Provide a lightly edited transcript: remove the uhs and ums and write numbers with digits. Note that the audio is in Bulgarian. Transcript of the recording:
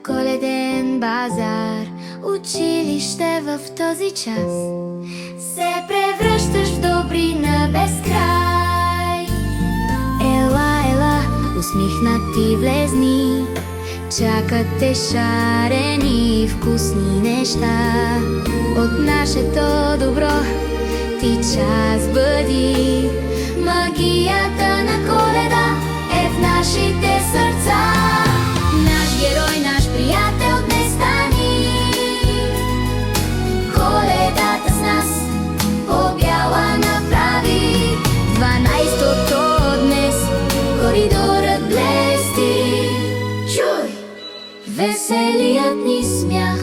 Коледен базар, училище в този час, се превръщаш в добрина без край. Ела, ела, усмихнати влезни, чакат те шарени вкусни неща. От нашето добро ти част бъди. Магията на Коледа е в нашите сърца. Наш герой, наш приятел днес стани. Коледата с нас по-бяла направи. 12-то днес коридорът блести. Чуй! Веселият ни смях